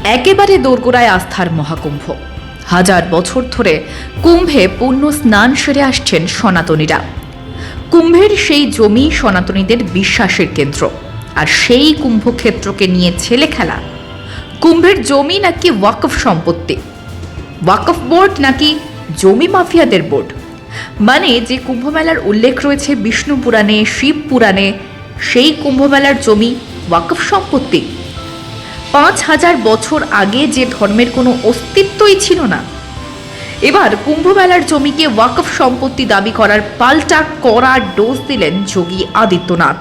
একেবারে দোরগোড়ায় আস্থার মহাকুম্ভ। হাজার বছর ধরে কুম্ভে পুণ্য স্নান সেরে আসছেন সনাতনীরা। কুম্ভের সেই জমি সনাতনীদের বিশ্বাসের কেন্দ্র, আর সেই কুম্ভক্ষেত্রকে নিয়ে ছেলে খেলা। কুম্ভের জমি নাকি ওয়াকফ সম্পত্তি, ওয়াকফ বোর্ড নাকি জমি মাফিয়াদের বোর্ড। মানে যে কুম্ভমেলার উল্লেখ রয়েছে বিষ্ণু পুরাণে, শিব পুরাণে, সেই কুম্ভমেলার জমি ওয়াকফ সম্পত্তি। 5000 বছর আগে যে ধর্মের কোনো অস্তিত্বই ছিল না, এবার কুম্ভমেলার জমিকে ওয়াকফ সম্পত্তি দাবি করার পাল্টা কড়া ডোজ দিলেন যোগী आदित्यनाथ।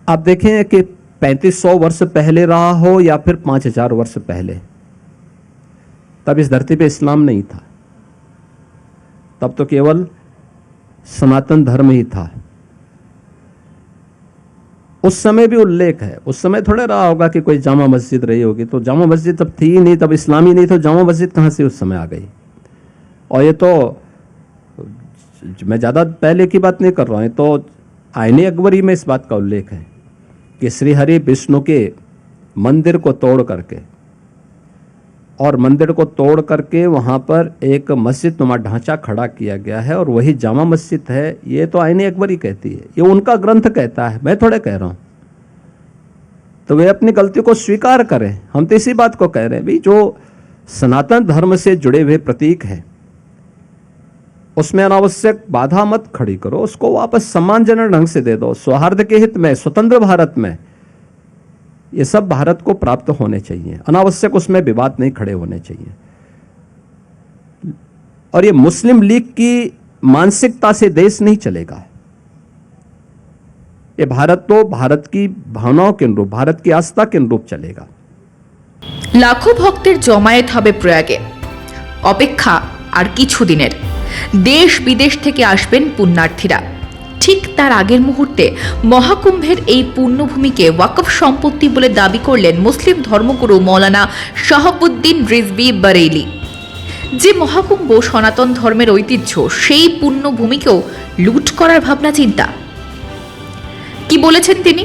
आप देखें कि 3500 वर्ष पहले रहा हो या फिर 5000 वर्ष पहले, तब इस धरती पे इस्लाम नहीं था, तब तो केवल सनातन धर्म ही था। उस समय भी उल्लेख है, उस समय थोड़ा रहा होगा कि कोई जामा मस्जिद रही होगी, तो जामा मस्जिद तब थी ही नहीं, तब इस्लाम ही नहीं, तो जामा मस्जिद कहाँ से उस समय आ गई। और ये तो मैं ज़्यादा पहले की बात नहीं कर रहा हूँ, तो आईने अकबरी में इस बात का उल्लेख है कि श्रीहरि विष्णु के मंदिर को तोड़ करके और मंदिर को तोड़ करके वहाँ पर एक मस्जिद नुमा ढांचा खड़ा किया गया है, और वही जामा मस्जिद है। ये तो आईने अकबरी कहती है, ये उनका ग्रंथ कहता है, मैं थोड़े कह रहा हूँ। तो वे अपनी गलती को स्वीकार करें। हम तो इसी बात को कह रहे हैं भाई, जो सनातन धर्म से जुड़े हुए प्रतीक हैं उसमें अनावश्यक बाधा मत खड़ी करो, उसको वापस सम्मानजनक ढंग से दे दो। सौहार्द के हित में, स्वतंत्र भारत में ये सब भारत को प्राप्त होने चाहिए, अनावश्यक उसमें विवाद नहीं खड़े होने चाहिए। और ये मुस्लिम लीग की मानसिकता से देश नहीं चलेगा। ये भारत तो भारत की भावनाओं के अनुरूप, भारत की आस्था के अनुरूप चलेगा। लाखों भक्तेर जमाয়েত হবে প্রয়াগে। অপেক্ষা আর কিছুদিনের। দেশ বিদেশ থেকে আসবেন পুণ্যার্থীরা। ঠিক তার আগের মুহূর্তে মহাকুম্ভের এই পুণ্যভূমিকে ওয়াকফ সম্পত্তি বলে দাবি করলেন মুসলিম ধর্মগুরু মৌলানা শাহাবুদ্দিন রিজভী বরেইলি। যে মহাকুম্ভ সনাতন ধর্মের ঐতিহ্য, সেই পুণ্যভূমিকেও লুট করার ভাবনা চিন্তা। কি বলেছেন তিনি?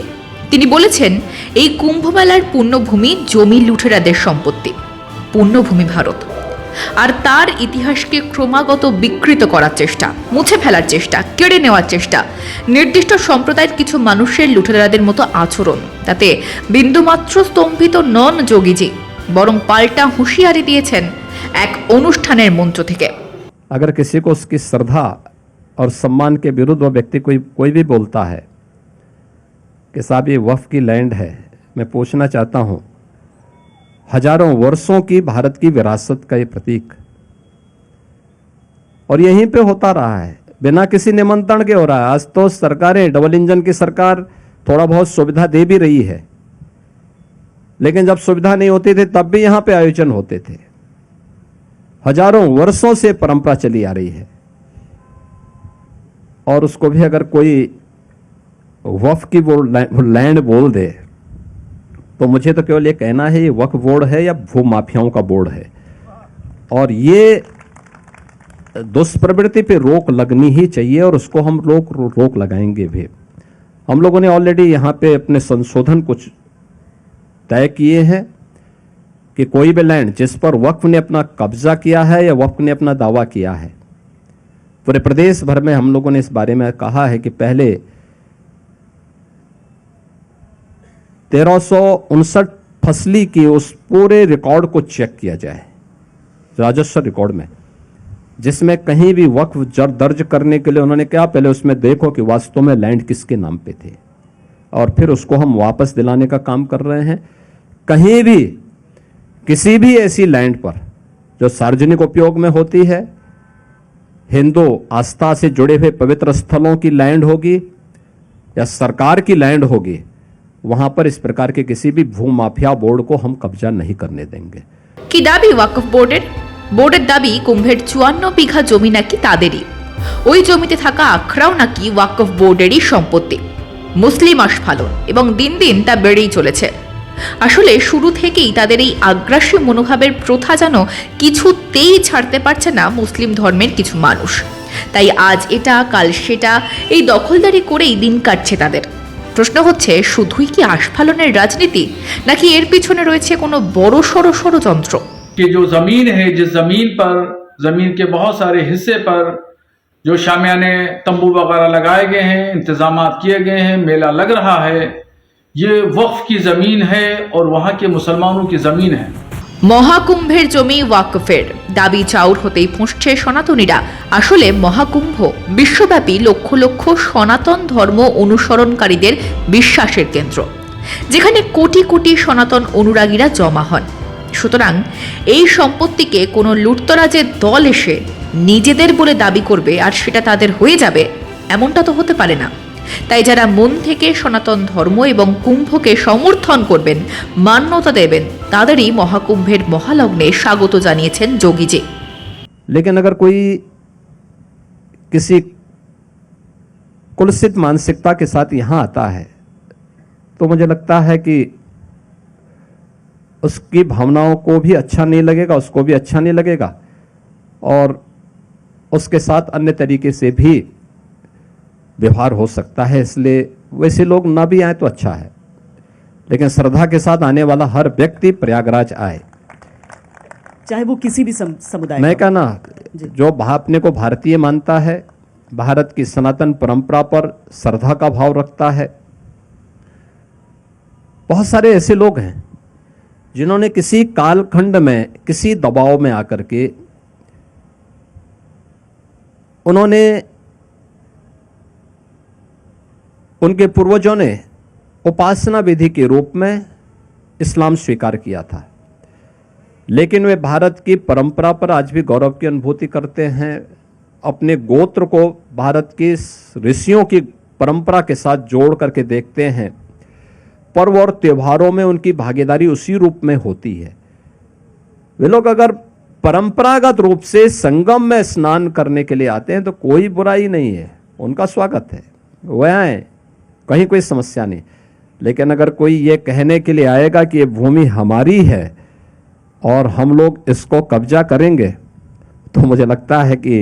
তিনি বলেছেন এই কুম্ভমেলার পুণ্যভূমি জমি লুটেরাদের সম্পত্তি। পুণ্যভূমি ভারত, আর তার ইতিহাসকে ক্রমাগত বিকৃত করার চেষ্টা, মুছে ফেলার চেষ্টা, কেড়ে নেওয়ার চেষ্টা, নির্দিষ্ট সম্প্রদায়ের কিছু মানুষের লুটেরাদের মতো আচরণ, তাতে বিন্দুমাত্র স্তম্ভিত নন যোগীজি, বরং পাল্টা হুঁশিয়ারি দিয়েছেন এক অনুষ্ঠানের মঞ্চ থেকে। अगर किसी को उसकी श्रद्धा और सम्मान के विरुद्ध वो व्यक्ति कोई भी बोलता है कि साहब ये वक्फ की लैंड है, मैं पूछना चाहता हूँ, हजारों वर्षों की भारत की विरासत का ये प्रतीक, और यहीं पे होता रहा है बिना किसी निमंत्रण के हो रहा है। आज तो सरकारें, डबल इंजन की सरकार थोड़ा बहुत सुविधा दे भी रही है, लेकिन जब सुविधा नहीं होती थी तब भी यहाँ पे आयोजन होते थे। हजारों वर्षों से परंपरा चली आ रही है, और उसको भी अगर कोई वक्फ की लैंड बोल दे तो मुझे तो केवल ये कहना है, ये वक्फ बोर्ड है या भू माफियाओं का बोर्ड है। और ये दुष्प्रवृत्ति पे रोक लगनी ही चाहिए, और उसको हम लोग रोक लगाएंगे भी। हम लोगों ने ऑलरेडी यहाँ पे अपने संशोधन कुछ तय किए हैं कि कोई भी लैंड जिस पर वक्फ ने अपना कब्जा किया है या वक्फ ने अपना दावा किया है, पूरे प्रदेश भर में हम लोगों ने इस बारे में कहा है कि पहले 1359 फसली की उस पूरे रिकॉर्ड को चेक किया जाए राजस्व रिकॉर्ड में, जिसमें कहीं भी वक्फ दर्ज करने के लिए उन्होंने क्या, पहले उसमें देखो कि वास्तव में लैंड किसके नाम पे थे, और फिर उसको हम वापस दिलाने का काम कर रहे हैं। कहीं भी किसी भी ऐसी लैंड पर जो सार्वजनिक उपयोग में होती है, हिंदू आस्था से जुड़े हुए पवित्र स्थलों की लैंड होगी या सरकार की लैंड होगी, वहां पर इस प्रकार के किसी भी भू माफिया बोर्ड को हम कब्जा नहीं करने देंगे। কি দাবি ওয়াকফ বোর্ডের দাবি কুম্ভের 54 বিঘা জমি নাকি তাদেরই। ওই জমিতে থাকা আখড়াও নাকি ওয়াকফ বোর্ডেরই সম্পত্তি। মুসলিম আস্ফালন এবং দিন দিন তা বেড়েই চলেছে। আসলে শুরু থেকেই তাদের এই আগ্রাসী মনোভাবের প্রথা যেন কিছুতেই ছাড়তে পারছে না মুসলিম ধর্মের কিছু মানুষ। তাই আজ এটা, কাল সেটা, এই দখলদারি করেই দিন কাটছে তাদের। প্রশ্ন হচ্ছে, শুধুই কি আস্ফালনের রাজনীতি, নাকি এর পিছনে রয়েছে কোনো বড়সড় ষড়যন্ত্র? कि जो जमीन है, जिस जमीन पर, जमीन के बहुत सारे हिस्से पर जो शामियाने तंबू वगैरह लगाए गए हैं, इंतजाम किए गए हैं, मेला लग रहा है, ये वक्फ की जमीन है और वहाँ के मुसलमानों की जमीन है। মহাকুম্ভের জমি ওয়াকফের দাবি চাউর হতেই ফুঁসছে সনাতনীরা। আসলে মহাকুম্ভ বিশ্বব্যাপী লক্ষ লক্ষ সনাতন ধর্ম অনুসরণকারীদের বিশ্বাসের কেন্দ্র, যেখানে কোটি কোটি সনাতন অনুরাগীরা জমা হন। সুতরাং এই সম্পত্তিকে কোনো লুটতরাজের দল এসে নিজেদের বলে দাবি করবে আর সেটা তাদের হয়ে যাবে, এমনটা তো হতে পারে না। তাই যারা মন থেকে সনাতন ধর্ম এবং কুম্ভকে সমর্থন করবেন, মান্যতা দেবেন, তাদেরই মহাকুম্ভের মহালগ্নে স্বাগত জানিয়েছেন যোগীজি। लेकिन अगर कोई किसी कुलसित मानसिकता के साथ यहाँ आता है तो मुझे लगता है कि उसकी भावनाओं को भी अच्छा नहीं लगेगा, उसको भी अच्छा नहीं लगेगा, और उसके साथ अन्य तरीके से भी व्यवहार हो सकता है। इसलिए वैसे लोग ना भी आए तो अच्छा है, लेकिन श्रद्धा के साथ आने वाला हर व्यक्ति प्रयागराज आए, चाहे वो किसी भी समुदाय मैं का कहना जो अपने को भारतीय मानता है, भारत की सनातन परंपरा पर श्रद्धा का भाव रखता है। बहुत सारे ऐसे लोग हैं जिन्होंने किसी कालखंड में किसी दबाव में आकर के उन्होंने, उनके पूर्वजों ने उपासना विधि के रूप में इस्लाम स्वीकार किया था, लेकिन वे भारत की परंपरा पर आज भी गौरव की अनुभूति करते हैं। अपने गोत्र को भारत की ऋषियों की परंपरा के साथ जोड़ करके देखते हैं। पर्व और त्योहारों में उनकी भागीदारी उसी रूप में होती है। वे लोग अगर परंपरागत रूप से संगम में स्नान करने के लिए आते हैं तो कोई बुराई नहीं है, उनका स्वागत है, वह आए, कहीं कोई समस्या नहीं। लेकिन अगर कोई ये कहने के लिए आएगा कि ये भूमि हमारी है और हम लोग इसको कब्जा करेंगे, तो मुझे लगता है कि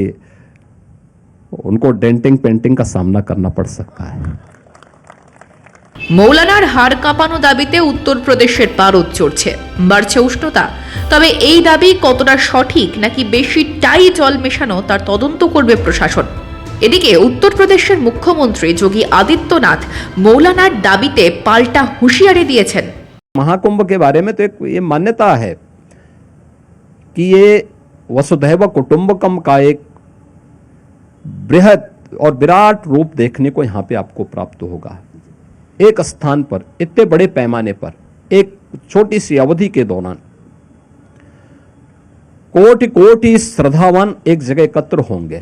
उनको डेंटिंग पेंटिंग का सामना करना पड़ सकता है। মৌলানার হাড় কাঁপানো দাবিতে উত্তরপ্রদেশের পারদ চড়ছে, বাড়ছে উষ্ণতা। তবে এই দাবি কতটা সঠিক নাকি বেশিটাই জল মেশানো, তার তদন্ত করবে প্রশাসন। এদিকে উত্তরপ্রদেশের মুখ্যমন্ত্রী যোগী আদিত্যনাথ মৌলানার দাবিতে পাল্টা হুঁশিয়ারি দিয়েছেন। महाकुंभ के बारे में तो एक ये मान्यता है कि ये वसुधैव कुटुंबकम का एक बृहद और विराट रूप देखने को यहाँ पे आपको प्राप्त होगा। एक स्थान पर इतने बड़े पैमाने पर एक छोटी सी अवधि के दौरान कोटि कोटि श्रद्धावान एक जगह एकत्र होंगे।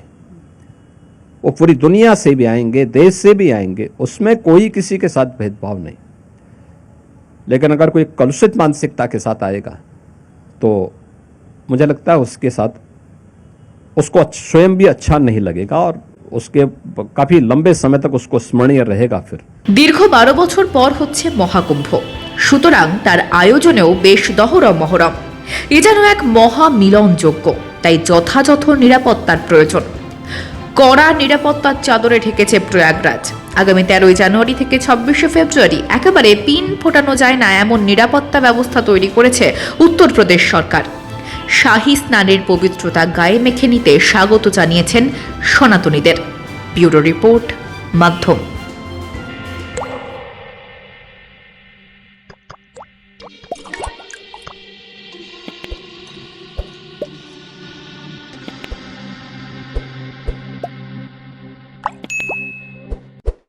वो पूरी दुनिया से भी आएंगे, देश से भी आएंगे, उसमें कोई किसी के साथ भेदभाव नहीं। लेकिन अगर कोई कलुषित मानसिकता के साथ आएगा तो मुझे लगता है उसके साथ उसको स्वयं भी अच्छा नहीं लगेगा और उसके काफी लंबे समय तक उसको स्मरणीय रहेगा। फिर দীর্ঘ 12 বছর পর হচ্ছে মহাকুম্ভ, সুতরাং তার আয়োজনেও বেশ দহরম মহরম। এ যেন এক মহা মিলনযোগ্য, তাই যথাযথ নিরাপত্তার প্রয়োজন। কড়া নিরাপত্তার চাদরে ঢেকেছে প্রয়াগরাজ। আগামী 13 জানুয়ারি থেকে 26 ফেব্রুয়ারি একেবারে পিন ফোটানো যায় না এমন নিরাপত্তা ব্যবস্থা তৈরি করেছে উত্তরপ্রদেশ সরকার। শাহী স্নানের পবিত্রতা গায়ে মেখে নিতে স্বাগত জানিয়েছেন সনাতনীদের। ব্যুরো রিপোর্ট, মাধ্যম।